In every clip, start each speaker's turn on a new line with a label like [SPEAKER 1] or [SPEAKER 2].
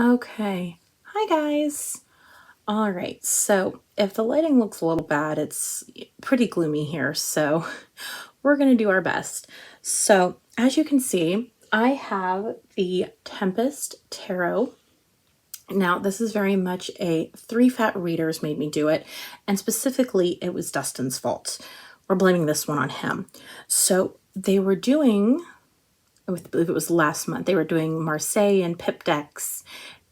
[SPEAKER 1] Okay. Hi, guys. All right. So if the lighting looks a little bad, it's pretty gloomy here. So we're going to do our best. So as you can see, I have the Tempest Tarot. Now, this is very much a 3 fat readers made me do it. And specifically, it was Dustin's fault. We're blaming this one on him. So they were doing, I believe it was last month, they were doing Marseille and Pip decks.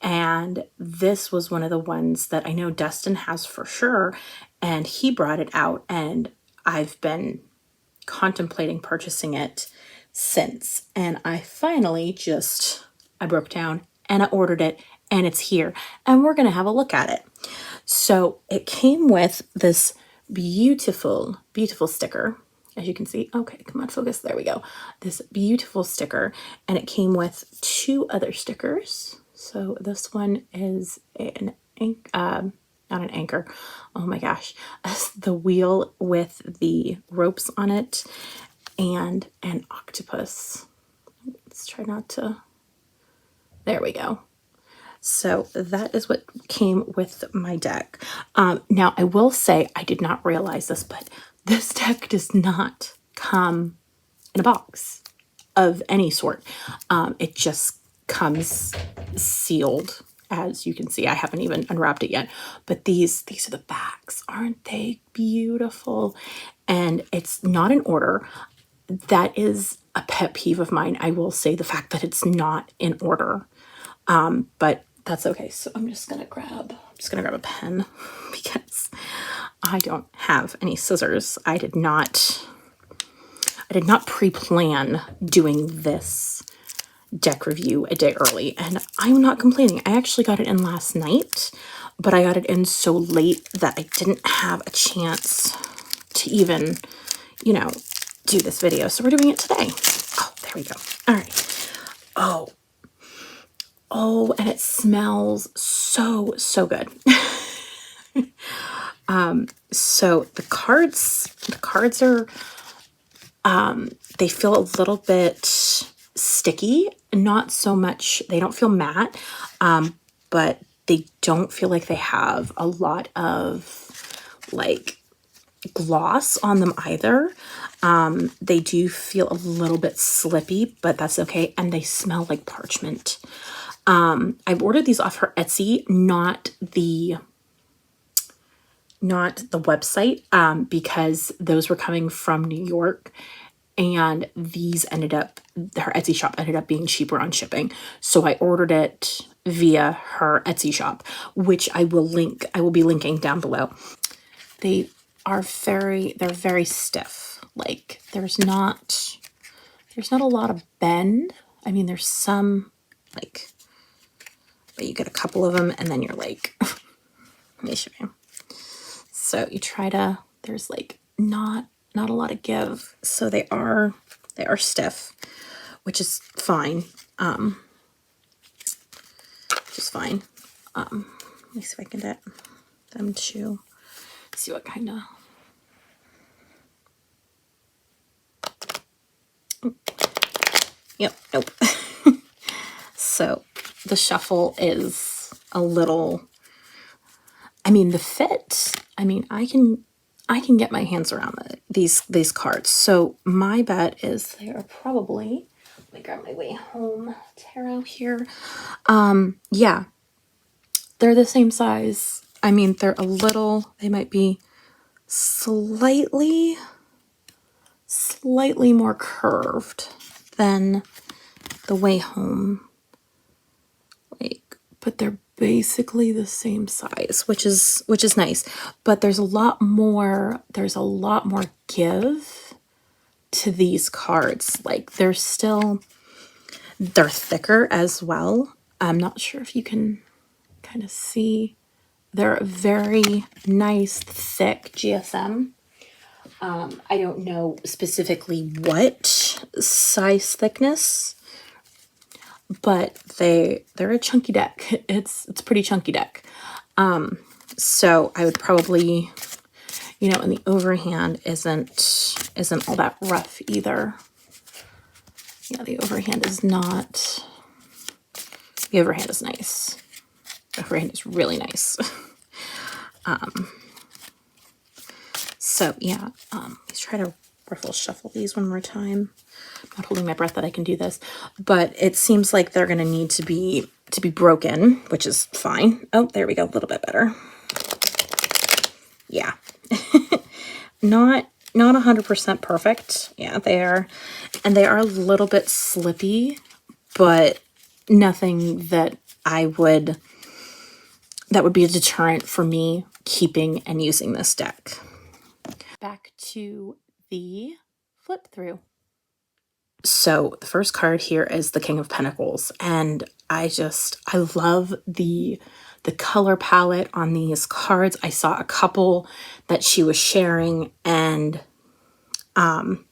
[SPEAKER 1] And this was one of the ones that I know Dustin has for sure. And he brought it out. And I've been contemplating purchasing it since. And I finally I broke down and I ordered it. And it's here. And we're going to have a look at it. So it came with this beautiful, beautiful sticker. As you can see, okay, come on, focus. There we go. This beautiful sticker. And it came with 2 other stickers. So this one is not an anchor. Oh my gosh. The wheel with the ropes on it and an octopus. Let's try not to. There we go. So that is what came with my deck. Now, I will say, I did not realize this, but this deck does not come in a box of any sort. It just comes sealed. As you can see, I haven't even unwrapped it yet. But these are the backs. Aren't they beautiful? And it's not in order. That is a pet peeve of mine. I will say the fact that it's not in order. But that's okay. So I'm just gonna grab a pen because I don't have any scissors. I did not pre-plan doing this deck review a day early, and I'm not complaining. I actually got it in last night, but I got it in so late that I didn't have a chance to even, do this video. So we're doing it today. Oh, there we go. All right. Oh, and it smells so good. So the cards are, they feel a little bit sticky, not so much, they don't feel matte, but they don't feel like they have a lot of like gloss on them either. They do feel a little bit slippy, but that's okay. And they smell like parchment. I've ordered these off her Etsy, not the website, because those were coming from New York, and these her Etsy shop ended up being cheaper on shipping. So I ordered it via her Etsy shop, which I will be linking down below. They're very stiff. Like there's not a lot of bend. I mean, there's some like, but you get a couple of them and then you're like, let me show you. So you try to, there's like not a lot of give. So they are stiff, which is fine. Fine. Let me see if I can get them to see what kind of. Yep, nope. So the shuffle is a little, the fit, I can get my hands around these cards. So my bet is they are probably, let me grab my way home tarot here. Yeah, they're the same size. They're they might be slightly more curved than the way home. But they're basically the same size, which is nice. But there's a lot more give to these cards. Like they're thicker as well. I'm not sure if you can kind of see. They're very nice, thick GSM. I don't know specifically what size thickness, but they're a chunky deck. It's a pretty chunky deck. So I would probably, and the overhand isn't all that rough either. Yeah, the overhand is not The overhand is nice. The overhand is really nice. So yeah, let's try to riffle shuffle these one more time. I'm not holding my breath that I can do this, but it seems like they're going to need to be broken, which is fine. Oh, there we go. A little bit better. Yeah. Not 100% perfect. Yeah, they are. And they are a little bit slippy, but nothing that that would be a deterrent for me keeping and using this deck. Back to the flip through. So the first card here is the King of Pentacles, and I love the color palette on these cards. I saw a couple that she was sharing, and I'm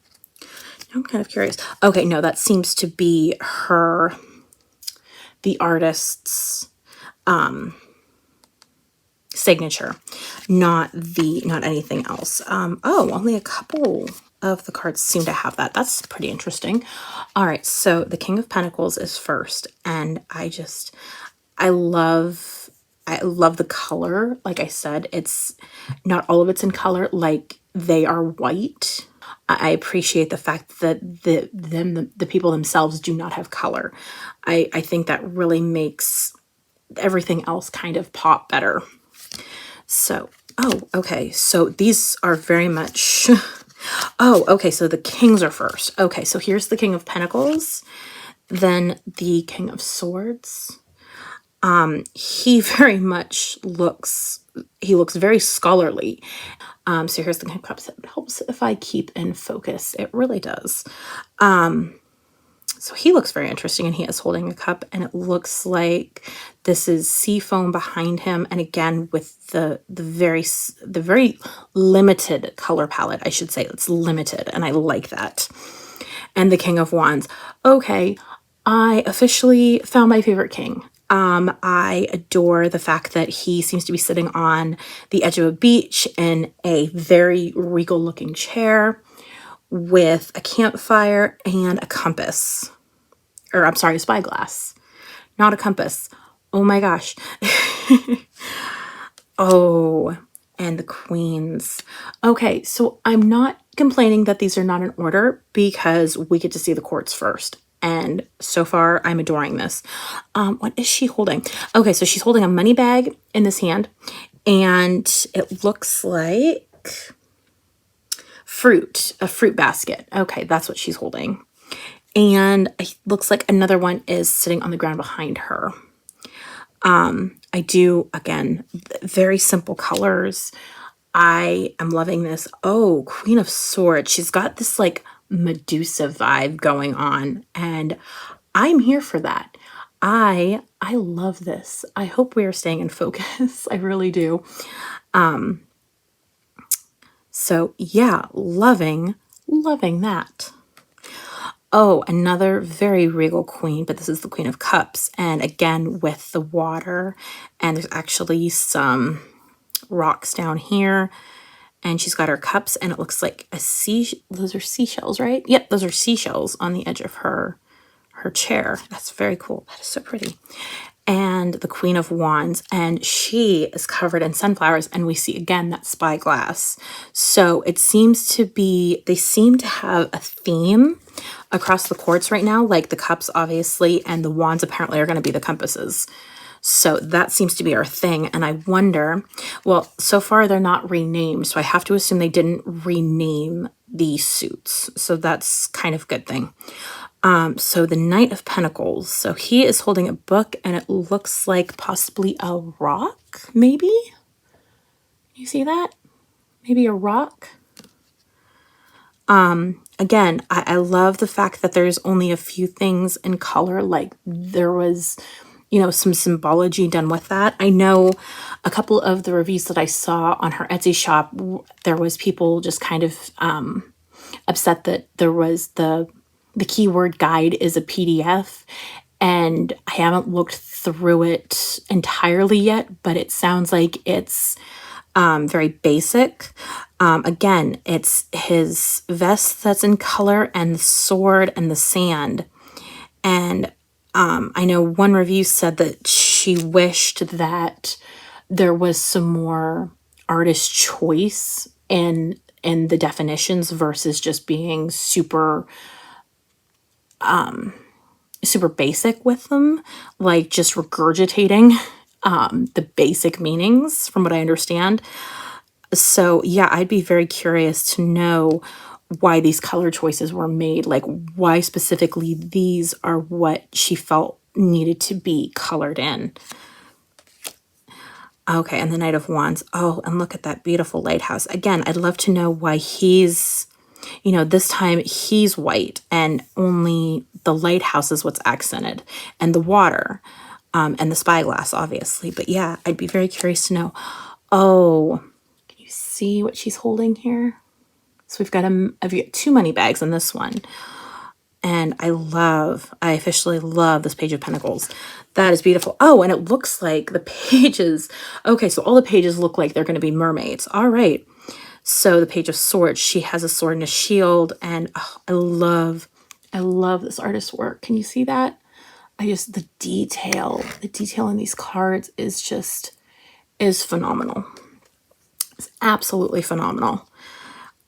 [SPEAKER 1] kind of curious. Okay, no, that seems to be the artist's signature, not anything else. Oh, only a couple of the cards seem to have that. That's pretty interesting. All right, so the King of Pentacles is first, and I love the color. Like I said, it's not all of it's in color, like they are white. I appreciate the fact that the people themselves do not have color. I think that really makes everything else kind of pop better. So, oh, okay. So these are very much, oh, okay. So the kings are first. Okay. So here's the King of Pentacles, then the King of Swords. He very much looks very scholarly. So here's the King of Cups. It helps if I keep in focus. It really does. So he looks very interesting, and he is holding a cup, and it looks like this is sea foam behind him. And again, with the very limited color palette, I should say. It's limited, and I like that. And the King of Wands. Okay, I officially found my favorite king. I adore the fact that he seems to be sitting on the edge of a beach in a very regal looking chair with a campfire and a compass. Or I'm sorry, a spyglass, not a compass. Oh my gosh. Oh, and the queens. Okay, so I'm not complaining that these are not in order because we get to see the courts first. And so far, I'm adoring this. What is she holding? Okay, so she's holding a money bag in this hand, and it looks like a fruit basket. Okay, that's what she's holding. And it looks like another one is sitting on the ground behind her. I do, again, very simple colors. I am loving this. Oh, Queen of Swords. She's got this like Medusa vibe going on, and I'm here for that. I love this. I hope we are staying in focus. I really do. So yeah, loving that. Oh, another very regal queen, but this is the Queen of Cups. And again, with the water, and there's actually some rocks down here, and she's got her cups, and it looks like those are seashells, right? Yep, those are seashells on the edge of her chair. That's very cool. That is so pretty. And the Queen of Wands, and she is covered in sunflowers, and we see again that spyglass. So it seems to be, they seem to have a theme across the courts right now, like the cups obviously, and the wands apparently are going to be the compasses. So that seems to be our thing. And I wonder, well, so far they're not renamed, so I have to assume they didn't rename the suits. So that's kind of a good thing. So the Knight of Pentacles. So he is holding a book, and it looks like possibly a rock, maybe? You see that? Maybe a rock? Again, I love the fact that there's only a few things in color. Like there was, some symbology done with that. I know a couple of the reviews that I saw on her Etsy shop, there was people just kind of upset that there was the keyword guide is a PDF, and I haven't looked through it entirely yet, but it sounds like it's very basic. Again, it's his vest that's in color, and the sword and the sand. And I know one review said that she wished that there was some more artist choice in the definitions versus just being super super basic with them, like just regurgitating the basic meanings from what I understand. So yeah, I'd be very curious to know why these color choices were made, like why specifically these are what she felt needed to be colored in. Okay, and the Knight of Wands. Oh, and look at that beautiful lighthouse. Again, I'd love to know why he's, you know, this time he's white and only the lighthouse is what's accented, and the water, and the spyglass, obviously. But yeah, I'd be very curious to know. Oh, can you see what she's holding here? So we've got two money bags in this one. And I officially love this Page of Pentacles. That is beautiful. Oh, and it looks like the pages. Okay, so all the pages look like they're going to be mermaids. All right. So the Page of Swords, she has a sword and a shield. And oh, I love this artist's work. Can you see that? The detail in these cards is phenomenal. It's absolutely phenomenal.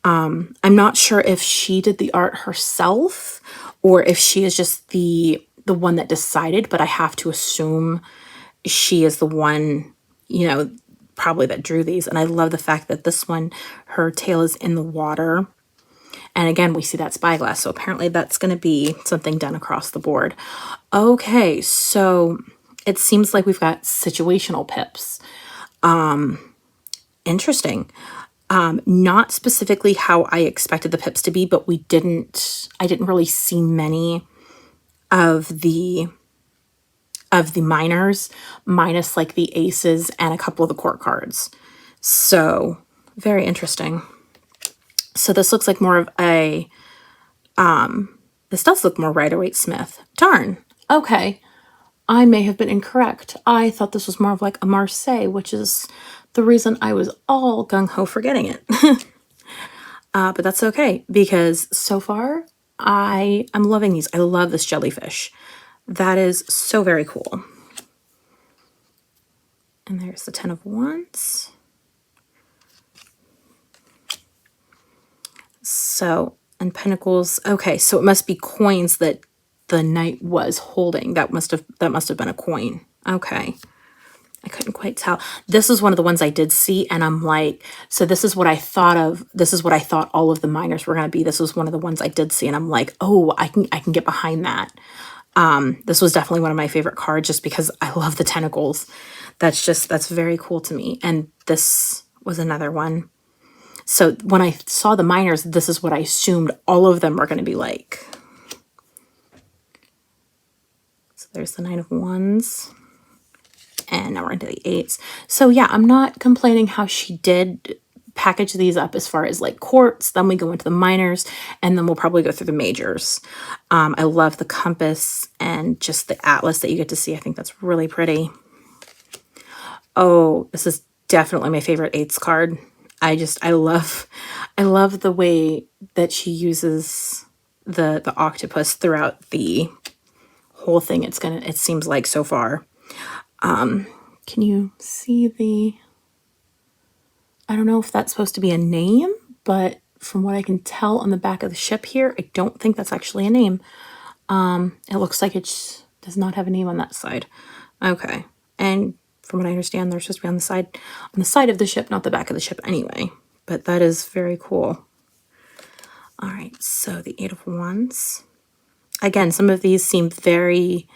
[SPEAKER 1] I'm not sure if she did the art herself or if she is just the one that decided, but I have to assume she is the one, you know, probably that drew these. And I love the fact that this one, her tail is in the water. And again, we see that spyglass. So apparently that's going to be something done across the board. Okay, so it seems like we've got situational pips. Interesting. Not specifically how I expected the pips to be, but I didn't really see many of the minors, minus like the aces and a couple of the court cards. So very interesting. So this looks like more of a, this does look more Rider-Waite-Smith. Darn. Okay. I may have been incorrect. I thought this was more of like a Marseille, which is the reason I was all gung-ho for getting it. But that's okay, because so far, I'm loving these. I love this jellyfish. That is so very cool. And there's the 10 of Wands. So, and Pentacles. Okay, so it must be coins that the knight was holding. That must have been a coin. Okay. I couldn't quite tell. This is one of the ones I did see, and I'm like, so this is what I thought of. This is what I thought all of the minors were going to be. This was one of the ones I did see, and I'm like, oh, I can get behind that. This was definitely one of my favorite cards just because I love the tentacles. That's very cool to me. And this was another one. So when I saw the minors, this is what I assumed all of them were going to be like. So there's the 9 of Wands. And now we're into the 8s. So yeah, I'm not complaining how she did package these up as far as like courts. Then we go into the minors, and then we'll probably go through the majors. I love the compass and just the atlas that you get to see. I think that's really pretty. Oh, this is definitely my favorite 8s card. I love the way that she uses the octopus throughout the whole thing. It seems like so far. Can you see I don't know if that's supposed to be a name, but from what I can tell on the back of the ship here, I don't think that's actually a name. It looks like it does not have a name on that side. Okay. And from what I understand, they're supposed to be on the side of the ship, not the back of the ship anyway. But that is very cool. All right. So the 8 of Wands. Again, some of these seem very,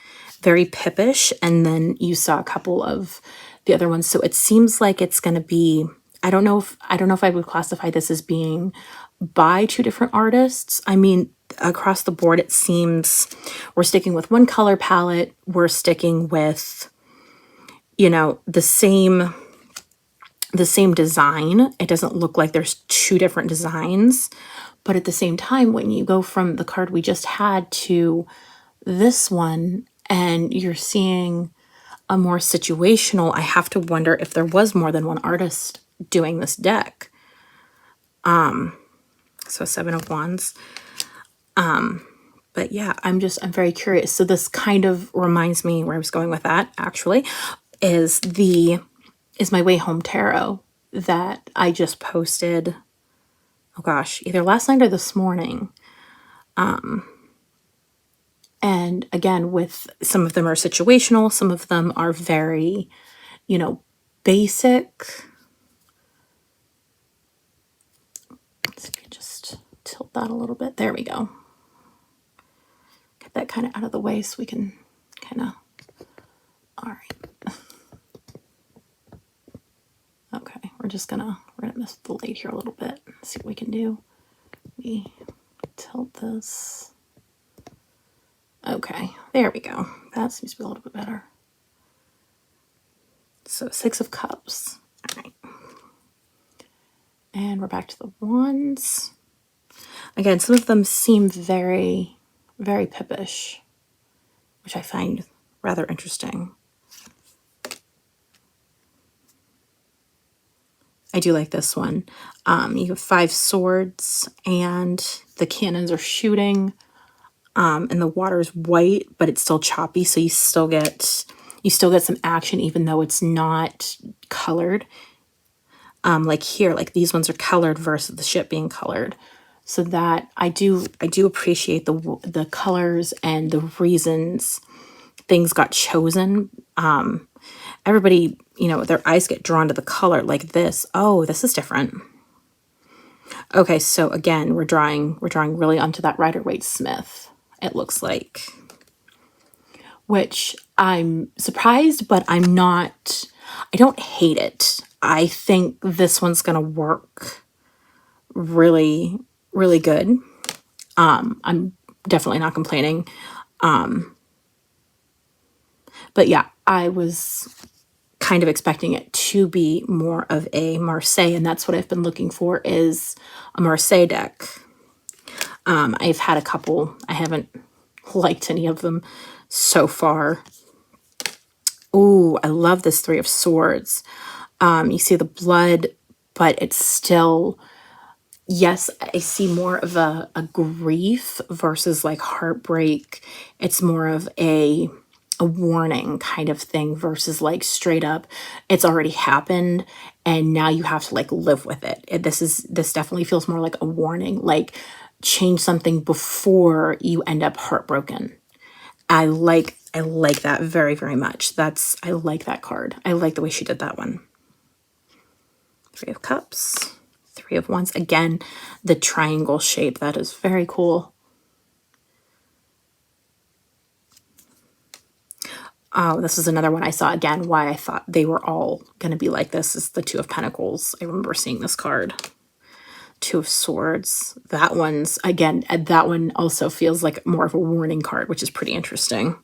[SPEAKER 1] very pippish, and then you saw a couple of the other ones. So it seems like it's going to be, I don't know if I would classify this as being by two different artists. I mean, across the board, it seems we're sticking with one color palette. We're sticking with, you know, the same design. It doesn't look like there's two different designs. But at the same time, when you go from the card we just had to this one, and you're seeing a more situational, I have to wonder if there was more than one artist doing this deck. So 7 of Wands. But But yeah, I'm very curious. So this kind of reminds me, where I was going with that actually, is my Way Home Tarot that I just posted, oh gosh, either last night or this morning. And again, with some of them are situational, some of them are very, basic. Let's just tilt that a little bit. There we go. Get that kind of out of the way so we can kind of, all right. Okay, we're gonna miss the light here a little bit. See what we can do. We tilt this. Okay, there we go. That seems to be a little bit better. So 6 of Cups. All right. And we're back to the Wands. Again, some of them seem very, very pippish, which I find rather interesting. I do like this one. You have 5 swords and the cannons are shooting, and the water's white, but it's still choppy, so you still get some action even though it's not colored. Like here, like these ones are colored versus the ship being colored. So that I do appreciate the colors and the reasons things got chosen. Everybody, their eyes get drawn to the color like this. Oh, this is different. Okay, so again, we're drawing really onto that Rider-Waite-Smith, it looks like. Which I'm surprised, but I don't hate it. I think this one's gonna work really, really good. I'm definitely not complaining. But yeah, I was kind of expecting it to be more of a Marseille, and that's what I've been looking for, is a Marseille deck. I've had a couple. I haven't liked any of them so far. Ooh, I love this 3 of Swords. You see the blood, but it's still, yes, I see more of a grief versus like heartbreak. It's more of a warning kind of thing versus like straight up, it's already happened and now you have to like live with it. This definitely feels more like a warning, like change something before you end up heartbroken. I like that very, very much. I like that card. I like the way she did that one. 3 of Cups, 3 of Wands. Again, the triangle shape, that is very cool. Oh, this is another one I saw. Again, why I thought they were all going to be like this is the 2 of Pentacles. I remember seeing this card. 2 of Swords. That one's, again, that one also feels like more of a warning card, which is pretty interesting.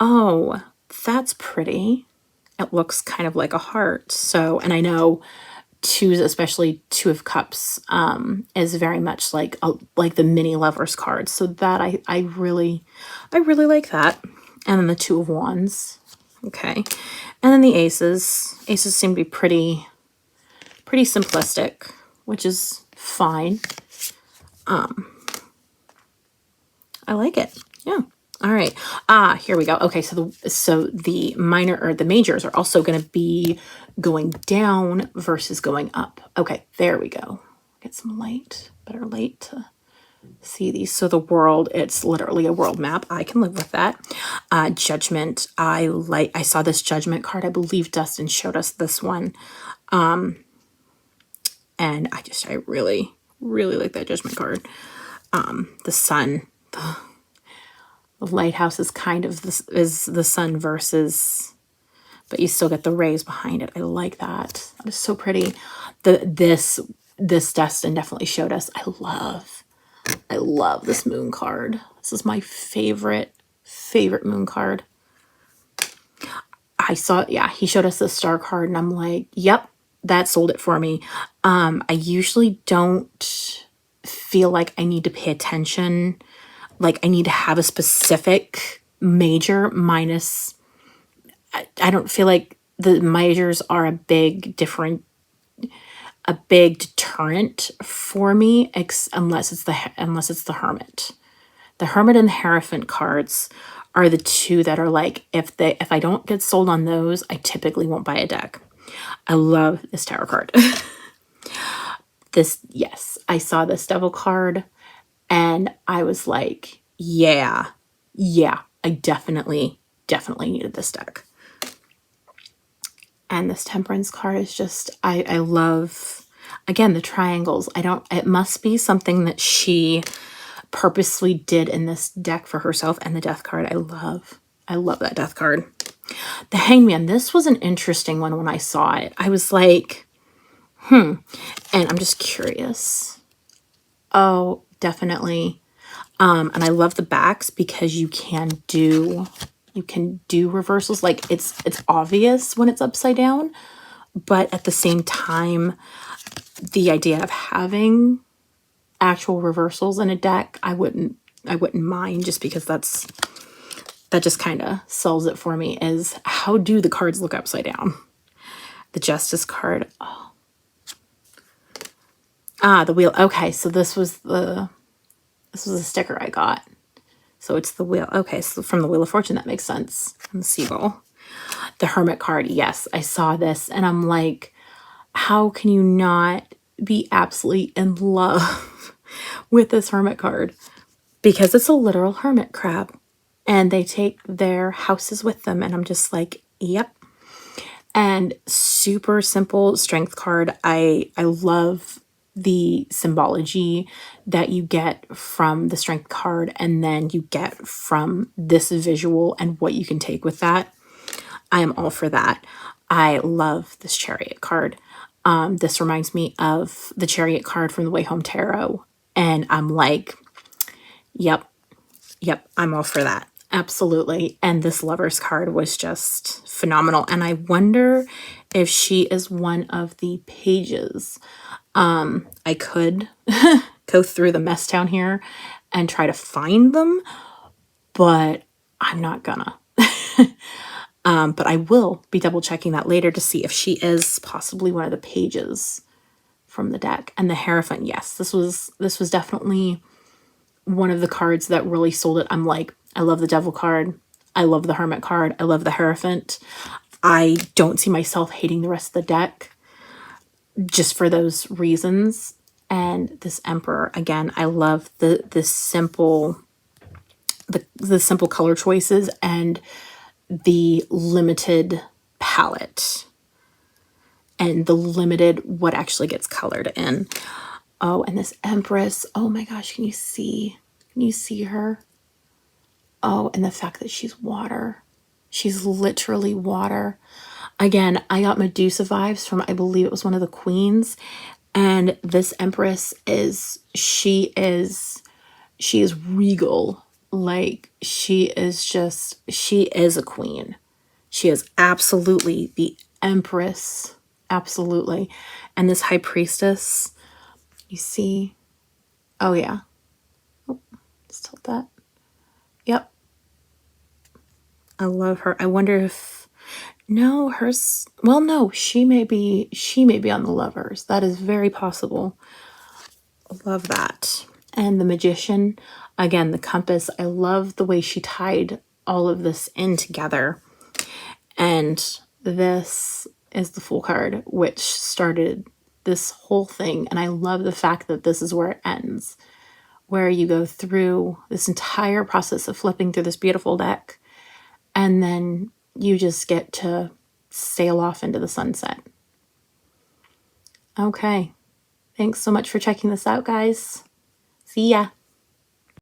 [SPEAKER 1] Oh, that's pretty. It looks kind of like a heart. So, and I know 2s, especially 2 of Cups, is very much like the mini lovers card. So that I really like that. And then the 2 of Wands. Okay. And then the Aces. Aces seem to be pretty simplistic, which is fine. I like it. Yeah. All right. Here we go. Okay, so the minor or the majors are also going to be going down versus going up. Okay, there we go. Get some light. Better light to see these. So the world, it's literally a world map. I can live with that. Judgment. I saw this Judgment card. I believe Dustin showed us this one. And I really, really like that Judgment card. The sun. The lighthouse is kind of is the sun versus, but you still get the rays behind it. I like that. That is so pretty. This Dustin definitely showed us. I love this moon card. This is my favorite moon card. I saw, yeah, he showed us the star card and I'm like, yep, that sold it for me. I usually don't feel like I need to pay attention. Like I need to have a specific major minus. I don't feel like the majors are a big deterrent for me, unless it's the Hermit. The Hermit and the Hierophant cards are the two that are like, if I don't get sold on those, I typically won't buy a deck. I love this tarot card. Yes, I saw this Devil card and I was like, yeah, I definitely needed this deck. And this Temperance card is just, I love, again, the triangles. It must be something that she purposely did in this deck for herself. And the Death card, I love that Death card. The Hangman, this was an interesting one when I saw it. I was like, and I'm just curious. Oh, definitely. And I love the backs because you can do reversals. Like it's obvious when it's upside down, but at the same time, the idea of having actual reversals in a deck, I wouldn't mind, just because that just kind of sells it for me, is how do the cards look upside down? The Justice card. Oh. The wheel. Okay, so this was a sticker I got. So it's the wheel. Okay, so from the Wheel of Fortune, that makes sense. And the Seagull. The Hermit card. Yes, I saw this and I'm like, how can you not be absolutely in love with this Hermit card? Because it's a literal hermit crab and they take their houses with them. And I'm just like, yep. And super simple Strength card. I love the symbology that you get from the Strength card and then you get from this visual and what you can take with that. I am all for that. I love this Chariot card. This reminds me of the Chariot card from the Way Home Tarot. And I'm like, yep, I'm all for that. Absolutely. And this Lover's card was just phenomenal. And I wonder if she is one of the pages. I could go through the mess down here and try to find them, but I'm not gonna. But I will be double checking that later to see if she is possibly one of the pages from the deck. And the Hierophant, yes, this was definitely one of the cards that really sold it. I'm like, I love the Devil card. I love the Hermit card. I love the Hierophant. I don't see myself hating the rest of the deck just for those reasons. And this Emperor, again, I love the simple color choices and the limited palette and the limited what actually gets colored in. Oh, and this Empress. Oh my gosh, can you see her? Oh, and the fact that she's water. She's literally water. Again, I got Medusa vibes from, I believe it was one of the queens. And this Empress she is regal. Like she is a queen. She is absolutely the Empress. Absolutely. And this High Priestess, you see, oh yeah. Oh, let's tilt that. Yep. I love her. I wonder if, no, hers, well, no, she may be on the Lovers. That is very possible. Love that. And the Magician, again, the Compass. I love the way she tied all of this in together. And this is the Fool card, which started this whole thing. And I love the fact that this is where it ends, where you go through this entire process of flipping through this beautiful deck. And then you just get to sail off into the sunset. Okay. Thanks so much for checking this out, guys. See ya.